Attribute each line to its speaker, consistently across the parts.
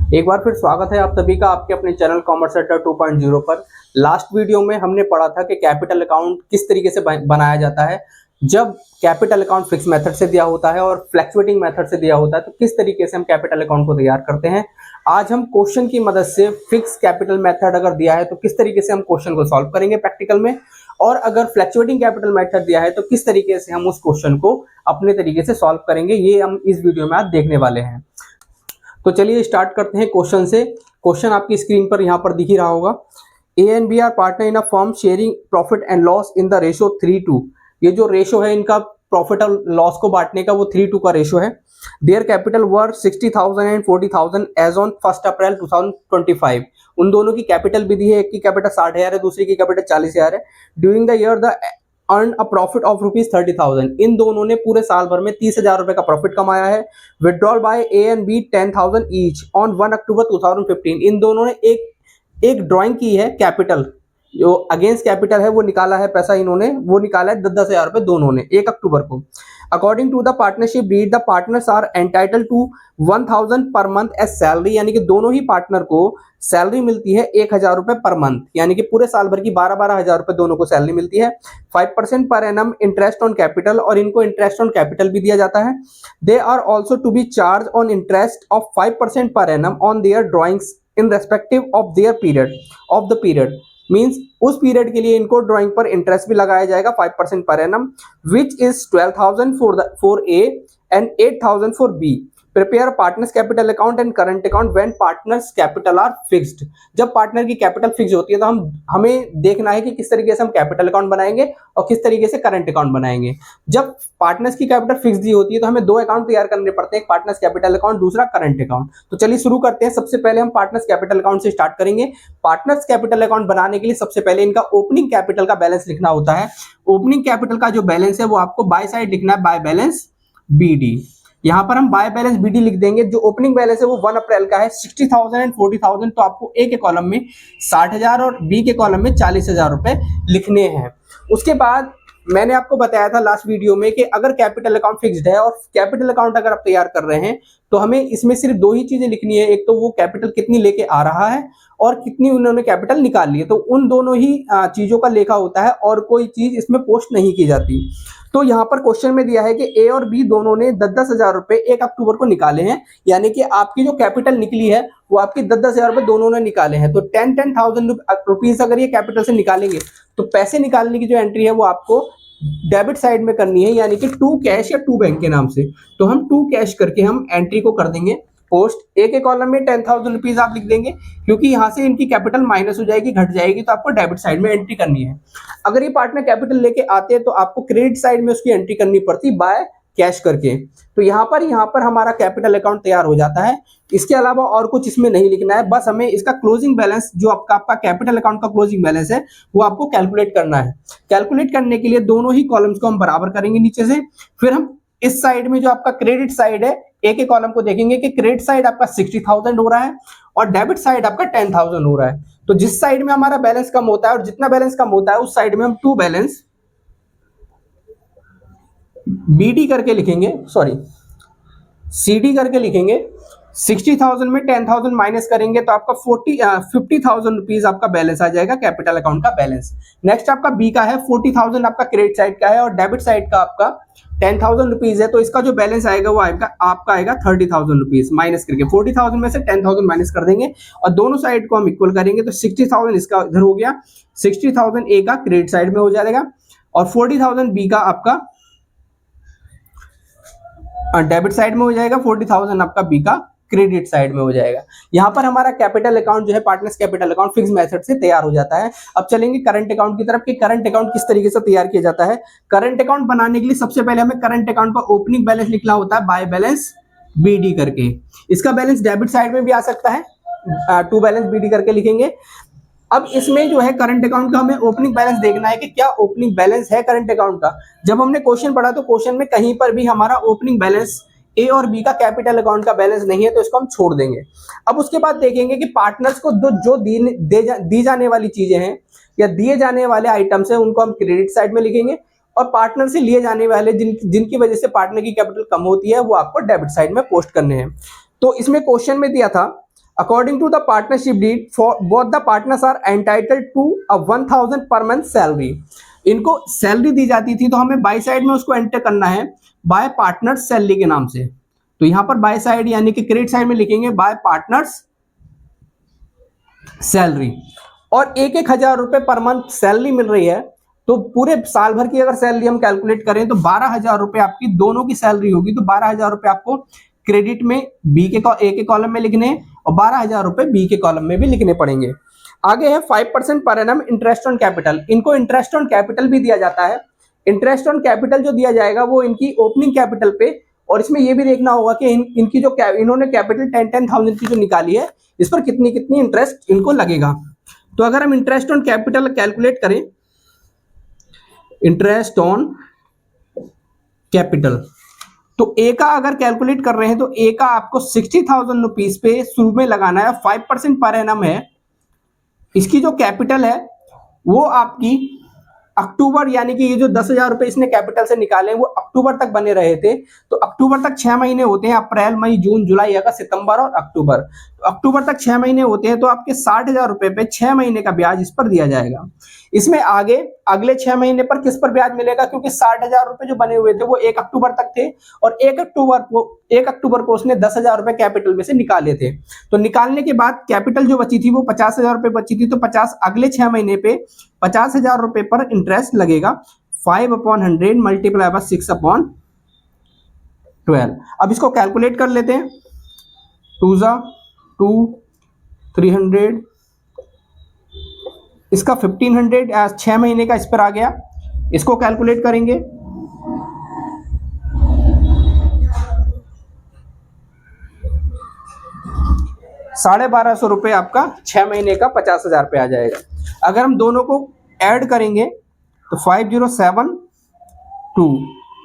Speaker 1: एक बार फिर स्वागत है आप सभी का आपके अपने चैनल कॉमर्स अड्डा 2.0 पर। लास्ट वीडियो में हमने पढ़ा था कि कैपिटल अकाउंट किस तरीके से बनाया जाता है। जब कैपिटल अकाउंट फिक्स मेथड से दिया होता है और फ्लैक्चुएटिंग मेथड से दिया होता है तो किस तरीके से हम कैपिटल अकाउंट को तैयार करते हैं। आज हम क्वेश्चन की मदद से फिक्स कैपिटल मेथड अगर दिया है तो किस तरीके से हम क्वेश्चन को सॉल्व करेंगे प्रैक्टिकल में, और अगर फ्लैक्चुएटिंग कैपिटल मेथड दिया है तो किस तरीके से हम उस क्वेश्चन को अपने तरीके से सॉल्व करेंगे, ये हम इस वीडियो में आज देखने वाले हैं। तो चलिए स्टार्ट करते हैं क्वेश्चन से। क्वेश्चन आपकी स्क्रीन पर यहाँ पर दिख ही रहा होगा। A and B are partner in a firm sharing profit and loss in the ratio 3:2। ये जो रेशो है इनका प्रॉफिट और लॉस को बांटने का, वो 3:2 का रेशो है। Their capital were 60,000 and 40,000 as on 1 April 2025। उन दोनों की कैपिटल भी दी है, एक की कैपिटल 60,000 है, दूसरी की कैपिटल 40,000 है। During the year the earn a profit of ₹30,000। इन दोनों ने पूरे साल भर में 30,000 रुपए का प्रॉफिट कमाया है। Withdrawal by A and B 10,000 each on 1 October 2015। इन दोनों ने एक ड्राइंग की है, कैपिटल जो अगेंस्ट कैपिटल है वो निकाला है, पैसा इन्होंने वो निकाला है 10,000 रुपए दोनों ने 1 अक्टूबर को। According to the partnership deed the partners are entitle to 1,000 per month as salary, यानी कि दोनों ही पार्टनर को सैलरी मिलती है 1,000 रुपए पर मंथ, यानी कि पूरे साल भर की 12,000 रुपए दोनों को सैलरी मिलती है। 5% per annum interest on capital, और इनको इंटरेस्ट ऑन कैपिटल भी दिया जाता है। They are also to be charge on interest of 5% per annum on their drawings in respective of their period of the period. Means उस period के लिए इनको ड्राइंग पर इंटरेस्ट भी लगाया जाएगा 5% per annum, which is 12,000 for A and 8,000 for B. Prepare partners capital account and current account when partners capital are fixed. जब partner की कैपिटल फिक्स होती है तो हमें देखना है कि किस तरीके से हम कैपिटल अकाउंट बनाएंगे और किस तरीके से करंट अकाउंट बनाएंगे। जब पार्टनर्स की कैपिटल फिक्स दी होती है तो हमें दो अकाउंट तैयार करने पड़ते हैं, एक पार्टनर्स कैपिटल अकाउंट, दूसरा करंट अकाउंट। तो चलिए शुरू करते हैं। सबसे पहले हम पार्टनर्स कैपिटल अकाउंट से स्टार्ट करेंगे। पार्टनर्स कैपिटल अकाउंट बनाने के लिए सबसे पहले इनका ओपनिंग कैपिटल का बैलेंस लिखना होता है। ओपनिंग कैपिटल का जो बैलेंस है वो आपको बाय साइड लिखना है, बाय बैलेंस BD। यहां पर हम बाय बैलेंस BD लिख देंगे। जो ओपनिंग बैलेंस है वो 1 अप्रैल का है, 60,000 एंड 40,000, तो आपको ए के कॉलम में 60,000 और बी के कॉलम में 40,000 रुपए लिखने हैं। उसके बाद मैंने आपको बताया था लास्ट वीडियो में कि अगर कैपिटल अकाउंट फिक्स्ड है और कैपिटल अकाउंट अगर आप तैयार कर रहे हैं तो हमें इसमें सिर्फ दो ही चीजें लिखनी है, एक तो वो कैपिटल कितनी लेके आ रहा है और कितनी उन्होंने कैपिटल निकाल ली है। तो उन दोनों ही चीजों का लेखा होता है और कोई चीज इसमें पोस्ट नहीं की जाती। तो यहाँ पर क्वेश्चन में दिया है कि ए और बी दोनों ने 10,000 रुपए 1 अक्टूबर को निकाले हैं, यानी कि आपकी जो कैपिटल निकली है वो आपकी 10,000 रुपए दोनों ने निकाले हैं। तो 10,000 रुपीज अगर ये कैपिटल से निकालेंगे तो पैसे निकालने की जो एंट्री है वो आपको डेबिट साइड में करनी है, यानी कि टू कैश या टू बैंक के नाम से। तो हम टू कैश करके हम एंट्री को कर देंगे पोस्ट। ए के कॉलम में 10,000 रुपीज आप लिख देंगे, क्योंकि यहाँ से इनकी कैपिटल माइनस हो जाएगी, घट जाएगी, तो आपको डेबिट साइड में एंट्री करनी है। अगर ये पार्टनर कैपिटल लेके आते हैं तो आपको क्रेडिट साइड में उसकी एंट्री करनी पड़ती बाय कैश करके। तो यहाँ पर हमारा कैपिटल अकाउंट तैयार हो जाता है। इसके अलावा और कुछ इसमें नहीं लिखना है, बस हमें इसका क्लोजिंग बैलेंस जो आपका कैपिटल अकाउंट का क्लोजिंग बैलेंस है वो आपको कैलकुलेट करना है। कैलकुलेट करने के लिए दोनों ही कॉलम्स को हम बराबर करेंगे नीचे से। फिर हम इस साइड में जो आपका क्रेडिट साइड है ए के कॉलम को देखेंगे कि क्रेडिट साइड आपका 60,000 हो रहा है और डेबिट साइड आपका 10,000 हो रहा है। तो जिस साइड में हमारा बैलेंस कम होता है और जितना बैलेंस कम होता है उस साइड में हम टू बैलेंस BD करके लिखेंगे, सॉरी CD करके लिखेंगे। 60,000 में 10,000 माइनस करेंगे तो आपका 50,000 रुपीज आपका बैलेंस आ जाएगा, कैपिटल अकाउंट का बैलेंस। नेक्स्ट आपका बी का है 40,000 आपका क्रेडिट साइड का है और डेबिट साइड का आपका 10,000 रुपीज है। तो इसका जो बैलेंस आएगा वो आपका आएगा 30,000 रुपीज माइनस करके। 40,000 में से 10,000 माइनस कर देंगे और दोनों साइड को हम इक्वल करेंगे। तो 60,000 इसका इधर हो गया, 60,000 ए का क्रेडिट साइड में हो जाएगा और 40,000 बी का आपका डेबिट साइड में हो जाएगा, 40,000 आपका बी का क्रेडिट साइड में हो जाएगा। यहां पर हमारा कैपिटल अकाउंट जो है partners capital account fix method से तैयार हो जाता है। अब चलेंगे करंट अकाउंट की तरफ कि करंट अकाउंट किस तरीके से तैयार किया जाता है। करंट अकाउंट बनाने के लिए सबसे पहले हमें करंट अकाउंट का ओपनिंग बैलेंस लिखना होता है बाय बैलेंस BD करके। इसका बैलेंस डेबिट साइड में भी आ सकता है, टू बैलेंस BD करके लिखेंगे। अब इसमें जो है करंट अकाउंट का हमें ओपनिंग बैलेंस देखना है कि क्या ओपनिंग बैलेंस है करंट अकाउंट का। जब हमने क्वेश्चन पढ़ा तो क्वेश्चन में कहीं पर भी हमारा ओपनिंग बैलेंस ए और बी का कैपिटल अकाउंट का बैलेंस नहीं है, तो इसको हम छोड़ देंगे। अब उसके बाद देखेंगे कि पार्टनर्स को जो दी जाने वाली चीजें हैं या दिए जाने वाले आइटम्स हैं उनको हम क्रेडिट साइड में लिखेंगे और पार्टनर से लिए जाने वाले जिनकी वजह से पार्टनर की कैपिटल कम होती है वो आपको डेबिट साइड में पोस्ट करने हैं। तो इसमें क्वेश्चन में दिया था according to the partnership deed for both the partners are entitled to a 1000 per month salary. इनको सैलरी दी जाती थी तो हमें बाई साइड में उसको एंटर करना है बाय पार्टनर्स सैलरी के नाम से। तो यहां पर बाय साइड यानी कि क्रेडिट साइड में लिखेंगे बाय पार्टनर्स सैलरी। और 1,000 रुपए पर मंथ सैलरी मिल रही है, तो पूरे साल भर की अगर सैलरी हम कैलकुलेट करें तो 12,000 रुपए आपकी दोनों की सैलरी होगी। तो 12,000 रुपए आपको क्रेडिट में ए के कॉलम में लिखने और 12,000 रुपए बी के कॉलम में भी लिखने पड़ेंगे। आगे है 5% per annum interest on capital. इनको इंटरेस्ट ऑन कैपिटल भी दिया जाता है। इंटरेस्ट ऑन कैपिटल जो दिया जाएगा वो इनकी ओपनिंग कैपिटल पे, और इसमें ये भी देखना होगा कि इनकी जो इन्होंने कैपिटल 10,000 की जो निकाली है इस पर कितनी कितनी इंटरेस्ट इनको लगेगा। तो अगर हम इंटरेस्ट ऑन कैपिटल कैलकुलेट करें, इंटरेस्ट ऑन कैपिटल, तो ए का अगर कैलकुलेट कर रहे हैं तो ए का आपको 60,000 रुपीज पे शुरू में लगाना है। 5% पर एनम है। इसकी जो कैपिटल है वो आपकी अक्टूबर, यानी कि ये जो 10,000 रुपए इसने कैपिटल से निकाले वो अक्टूबर तक बने रहे थे। तो अक्टूबर तक 6 महीने होते हैं, अप्रैल मई जून जुलाई अगस्त सितंबर और अक्टूबर। तो अक्टूबर तक 6 महीने होते हैं, तो आपके 60,000 रुपए पे 6 महीने का ब्याज इस पर दिया जाएगा। इसमें आगे अगले 6 महीने पर किस पर ब्याज मिलेगा, क्योंकि 60,000 रुपए जो बने हुए थे वो 1 अक्टूबर तक थे और 1 अक्टूबर को उसने 10,000 रुपए कैपिटल में से निकाले थे। तो निकालने के बाद कैपिटल जो बची थी वो 50,000 रुपए बची थी, तो 50 अगले 6 महीने पे 50,000 रुपए पर इंटरेस्ट लगेगा। 5/100 मल्टीप्लाई बाय 6/12। अब इसको कैलकुलेट कर लेते हैं। 2 जा 2, 300, इसका 1500 6 महीने का इस पर आ गया। इसको कैलकुलेट करेंगे 1250 रुपए आपका 6 महीने का 50,000 पे आ जाएगा। अगर हम दोनों को ऐड करेंगे तो 507 2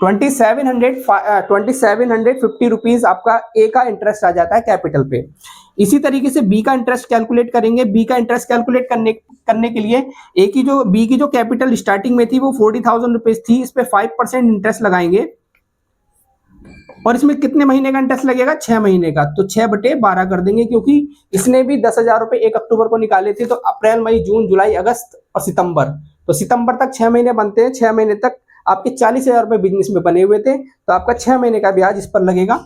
Speaker 1: 2750 रुपीज आपका ए का इंटरेस्ट आ जाता है कैपिटल पे। इसी तरीके से बी का इंटरेस्ट कैलकुलेट करेंगे। बी का इंटरेस्ट कैलकुलेट करने के लिए बी की जो कैपिटल स्टार्टिंग में थी वो 40,000 रुपीज थी, इस पे 5% इंटरेस्ट लगाएंगे और इसमें कितने महीने का इंटरेस्ट लगेगा, 6 महीने का। तो 6/12 कर देंगे, क्योंकि इसने भी 10,000 रुपए 1 अक्टूबर को निकाले थे। तो अप्रैल मई जून जुलाई अगस्त और सितंबर, तो सितंबर तक 6 महीने बनते हैं। 6 महीने तक आपके 40,000 रुपए बिजनेस में बने हुए थे, तो आपका 6 महीने का ब्याज इस पर लगेगा।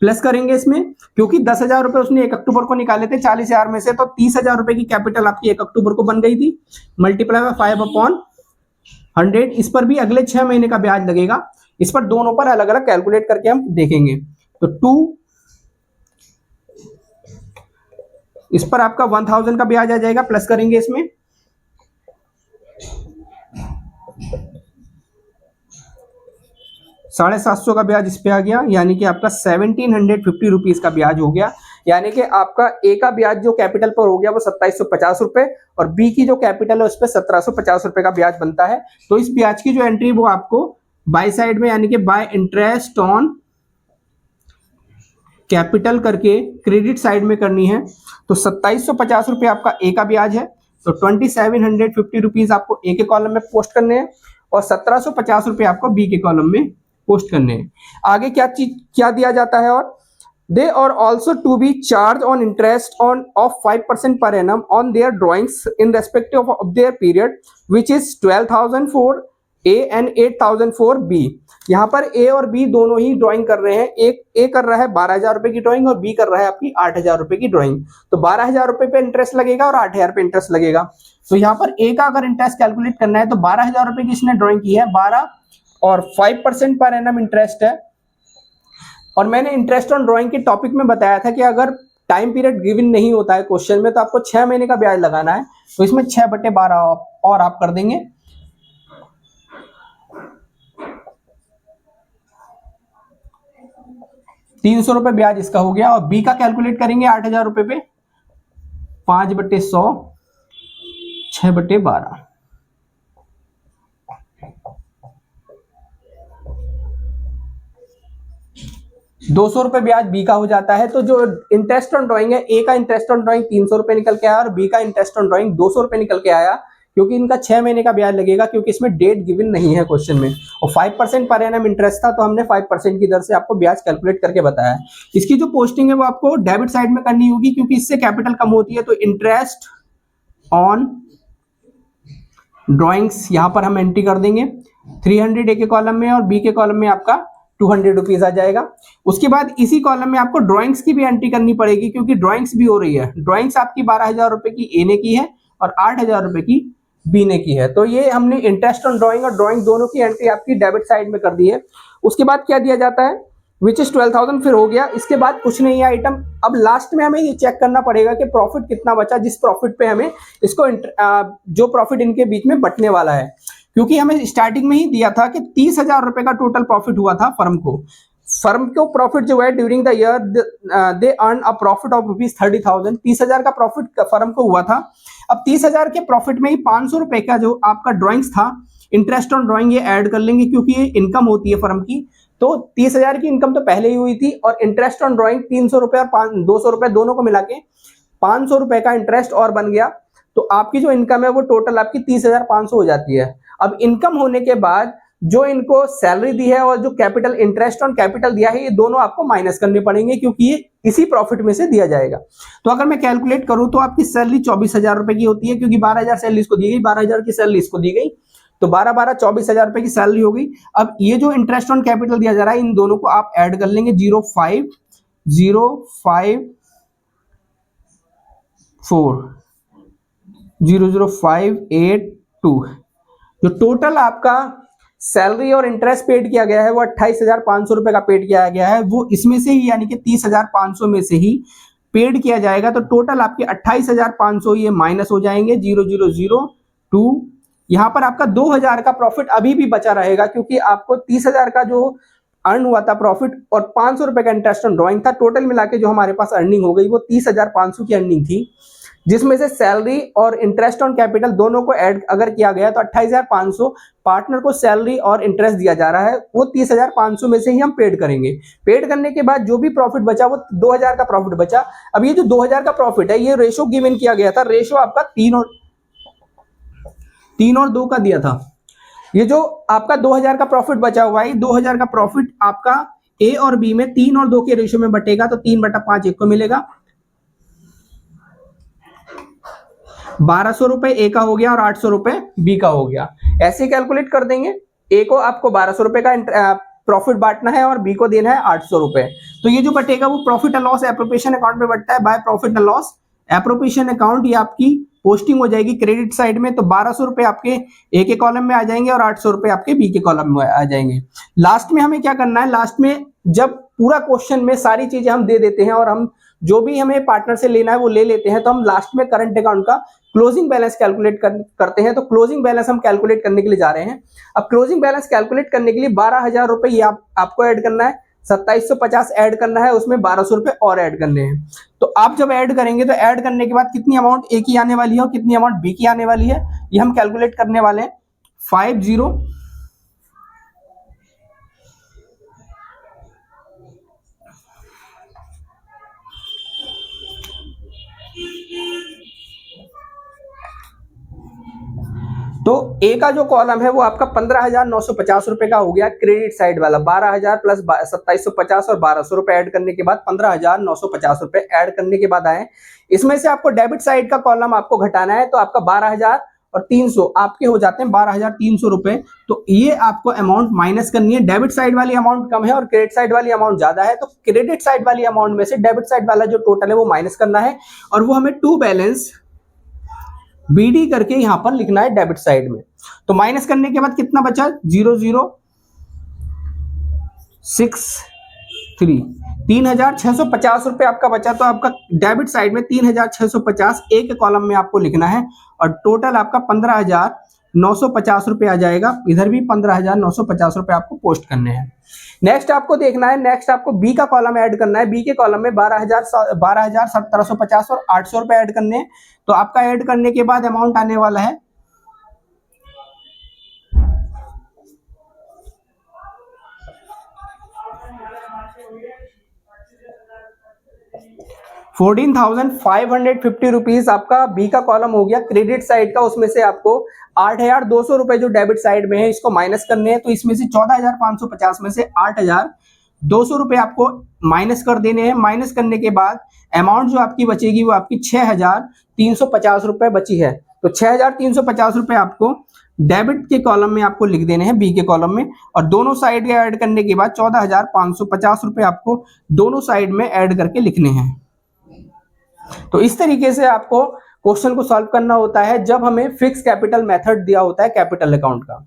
Speaker 1: प्लस करेंगे इसमें, क्योंकि 10,000 रुपए उसने 1 अक्टूबर को निकाले थे 40,000 में से, तो 30,000 रुपए की कैपिटल आपकी 1 अक्टूबर को बन गई थी। मल्टीप्लाई बाय 5/100, इस पर भी अगले 6 महीने का ब्याज लगेगा। इस पर दोनों पर अलग अलग कैलकुलेट करके हम देखेंगे। तो 2, इस पर आपका 1000 का ब्याज आ जाएगा। प्लस करेंगे इसमें 750 का ब्याज इस पे आ गया, यानी कि आपका 1750 रुपीज का ब्याज हो गया। यानी कि आपका ए का ब्याज जो कैपिटल पर हो गया वो 2750 रुपए और बी की जो कैपिटल है उस पर 1750 रुपए का ब्याज बनता है। तो इस ब्याज की जो एंट्री वो आपको बाय साइड में, यानी कि बाय इंटरेस्ट ऑन कैपिटल करके क्रेडिट साइड में करनी है। तो 2750 रुपए आपका ए का ब्याज है, तो 2750 रुपीज आपको ए के कॉलम में पोस्ट करने हैं और 1750 रुपए आपको बी के कॉलम में पोस्ट करने हैं। आगे क्या दिया जाता है, और they are also to be charge on interest on of 5% per annum on their drawings in respective of their period which is 12,000 for A and 8,000 for B. यहाँ पर ए और बी दोनों ही ड्राइंग कर रहे हैं। एक ए कर रहा है 12,000 रुपए की ड्राइंग और बी कर रहा है आपकी 8,000 रुपए की ड्राइंग। तो 12,000 रुपए पे इंटरेस्ट लगेगा और 8,000 पे इंटरेस्ट लगेगा। तो यहाँ पर ए का अगर इंटरेस्ट कैलकुलेट करना है तो 12,000 रुपए की इसने ड्राइंग की है, 12 और 5% पर एनम इंटरेस्ट है। और मैंने इंटरेस्ट ऑन ड्राइंग के टॉपिक में बताया था कि अगर टाइम पीरियड गिवन नहीं होता है क्वेश्चन में तो आपको 6 महीने का ब्याज लगाना है। तो इसमें 6/12 और आप कर देंगे। ₹300 ब्याज इसका हो गया। और बी का कैलकुलेट करेंगे 8,000 रुपए पे, 5/100, 6/12। ₹200 ब्याज बी का हो जाता है। तो जो इंटरेस्ट ऑन ड्राइंग है, ए का इंटरेस्ट ऑन ड्राइंग ₹300 निकल के आया और बी का इंटरेस्ट ऑन ड्राइंग ₹200 निकल के आया। क्योंकि इनका 6 महीने का ब्याज लगेगा, क्योंकि इसमें डेट गिवन नहीं है क्वेश्चन में, और 5% पर एनम इंटरेस्ट था, तो हमने 5% की दर से आपको ब्याज कैलकुलेट करके बताया। इसकी जो पोस्टिंग है वो आपको डेबिट साइड में करनी होगी, क्योंकि इससे कैपिटल कम होती है। तो इंटरेस्ट ऑन ड्रॉइंग्स यहां पर हम एंट्री कर देंगे 300 ए के कॉलम में, और बी के कॉलम में आपका 200 रुपीज आ जाएगा। उसके बाद इसी कॉलम में आपको ड्राइंग्स की भी एंट्री करनी पड़ेगी, क्योंकि ड्राइंग्स भी हो रही है। ड्राइंग्स आपकी 12,000 रुपए की ए ने की है और 8,000 रुपए की बी ने की है। तो ये हमने इंटरेस्ट ऑन ड्राइंग और ड्राइंग दोनों की एंट्री आपकी डेबिट साइड में कर दी है। उसके बाद क्या दिया जाता है, विच इज 12,000 फिर हो गया। इसके बाद कुछ नहीं है आइटम। अब लास्ट में हमें ये चेक करना पड़ेगा कि प्रॉफिट कितना बचा, जिस प्रॉफिट पे हमें इसको जो प्रॉफिट इनके बीच में बंटने वाला है, क्योंकि हमें स्टार्टिंग में ही दिया था कि 30,000 रुपए का टोटल प्रॉफिट हुआ था फर्म को। फर्म को प्रॉफिट जो है during the year they earn a profit of ₹30,000। 30,000 का प्रॉफिट फर्म को हुआ था। अब 30,000 के प्रॉफिट में ही 500 रुपए का जो आपका ड्राइंग्स था, इंटरेस्ट ऑन ड्राइंग, ये ऐड कर लेंगे, क्योंकि ये इनकम होती है फर्म की। तो 30,000 की इनकम तो पहले ही हुई थी, और इंटरेस्ट ऑन ड्राइंग 300 रुपए और 200 रुपए दोनों को मिला के 500 रुपए का इंटरेस्ट और बन गया। तो आपकी जो इनकम है वो टोटल आपकी 30,500 हो जाती है। अब इनकम होने के बाद जो इनको सैलरी दी है और जो कैपिटल इंटरेस्ट ऑन कैपिटल दिया है, ये दोनों आपको माइनस करने पड़ेंगे, क्योंकि ये इसी प्रॉफिट में से दिया जाएगा। तो अगर मैं कैलकुलेट करूं तो आपकी सैलरी 24,000 रुपए की होती है, क्योंकि 12,000 सैलरी इसको दी गई, 12,000 की सैलरी इसको दी गई, तो 12 24,000 रुपए की सैलरी हो गई। अब ये जो इंटरेस्ट ऑन कैपिटल दिया जा रहा है, इन दोनों को आप ऐड कर लेंगे 0,504,00582। जो टोटल आपका सैलरी और इंटरेस्ट पेड किया गया है वो 28,500 रुपए का पेड किया गया है, वो इसमें से ही यानी कि 30,500 में से ही पेड किया जाएगा। तो टोटल आपके 28,500 ये माइनस हो जाएंगे 0,002। यहां पर आपका 2,000 का प्रॉफिट अभी भी बचा रहेगा, क्योंकि आपको 30,000 का जो अर्न हुआ था प्रॉफिट और 500 रुपए का इंटरेस्ट ऑन ड्राइंग था, टोटल मिला के जो हमारे पास अर्निंग हो गई वो 30,500 की अर्निंग थी, जिसमें से सैलरी और इंटरेस्ट ऑन कैपिटल दोनों को ऐड अगर किया गया तो 28,500 पार्टनर को सैलरी और इंटरेस्ट दिया जा रहा है, वो 30,500 में से ही हम पेड करेंगे। पेड करने के बाद जो भी प्रॉफिट बचा वो 2,000 का प्रॉफिट बचा। अब ये जो 2,000 का प्रॉफिट है, ये रेशो गिवन किया गया था, रेशो आपका 3 और 2 का दिया था। ये जो आपका 2,000 का प्रॉफिट बचा हुआ है, 2,000 का प्रॉफिट आपका ए और बी में 3 और 2 के रेशियो में बटेगा, तो 3/5 एक को मिलेगा। 1,200 रुपए ए का हो गया और 800 रुपए बी का हो गया। ऐसे कैलकुलेट कर देंगे। ए को आपको 1,200 रुपए का प्रॉफिट बांटना है और बी को देना है 800 रुपए। तो ये जो बटेगा वो profit and loss appropriation account में बटता है, by profit and loss appropriation account. ये आपकी पोस्टिंग हो जाएगी क्रेडिट साइड में। तो 1,200 रुपए आपके ए के कॉलम में आ जाएंगे और 800 रुपए आपके बी के कॉलम में आ जाएंगे। लास्ट में हमें क्या करना है, लास्ट में जब पूरा क्वेश्चन में सारी चीजें हम दे देते हैं और हम जो भी हमें पार्टनर से लेना है वो ले लेते हैं, तो हम लास्ट में करंट अकाउंट का क्लोजिंग बैलेंस कैलकुलेट करते हैं। तो क्लोजिंग बैलेंस हम कैलकुलेट करने के लिए जा रहे हैं। अब क्लोजिंग बैलेंस कैलकुलेट करने के लिए 12,000 रुपए ये आपको ऐड करना है, 2750 ऐड करना है, उसमें 1,200 रुपए और ऐड करने हैं। तो आप जब ऐड करेंगे तो ऐड करने के बाद कितनी अमाउंट ए की आने वाली है और कितनी अमाउंट बी की आने वाली है, ये हम कैलकुलेट करने वाले हैं। 50 तो ए का जो कॉलम है वो आपका 15,950 रुपए का हो गया क्रेडिट साइड वाला। 12,000 प्लस 2750 और 1,200 रुपए ऐड करने के बाद 15,950 रुपए ऐड करने के बाद आए। इसमें से आपको डेबिट साइड का कॉलम आपको घटाना है, तो आपका 12,300 आपके हो जाते हैं 12,300 रुपए। तो ये आपको अमाउंट माइनस करनी है। डेबिट साइड वाली अमाउंट कम है और क्रेडिट साइड वाली अमाउंट ज्यादा है, तो क्रेडिट साइड वाली अमाउंट में से डेबिट साइड वाला जो टोटल है वो माइनस करना है, और वो हमें टू बैलेंस बीडी करके यहां पर लिखना है डेबिट साइड में। तो माइनस करने के बाद कितना बचा, 0,063 3,650 रुपए आपका बचा। तो आपका डेबिट साइड में 3,650 एक कॉलम में आपको लिखना है, और टोटल आपका 15,950 रुपए आ जाएगा। इधर भी 15,950 रुपए आपको पोस्ट करने हैं। नेक्स्ट आपको देखना है, नेक्स्ट आपको बी का कॉलम ऐड करना है। बी के कॉलम में 12,1750 और 800 रुपए ऐड करने हैं। तो आपका ऐड करने के बाद अमाउंट आने वाला है 15,950 14,550 रुपीज आपका बी का कॉलम हो गया क्रेडिट साइड का। उसमें से आपको 8,200 रुपए जो डेबिट साइड में है इसको माइनस करने हैं, तो इसमें से 14,550 में से 8,200 रुपए आपको माइनस कर देने हैं। माइनस करने के बाद अमाउंट जो आपकी बचेगी वो आपकी 6,350 रुपए बची है। तो 6,350 रुपए आपको डेबिट के कॉलम में आपको लिख देने हैं, बी के कॉलम में, और दोनों साइड ऐड करने के बाद 14,550 रुपए आपको दोनों साइड में ऐड करके लिखने हैं। तो इस तरीके से आपको क्वेश्चन को सॉल्व करना होता है जब हमें फिक्स कैपिटल मेथड दिया होता है कैपिटल अकाउंट का।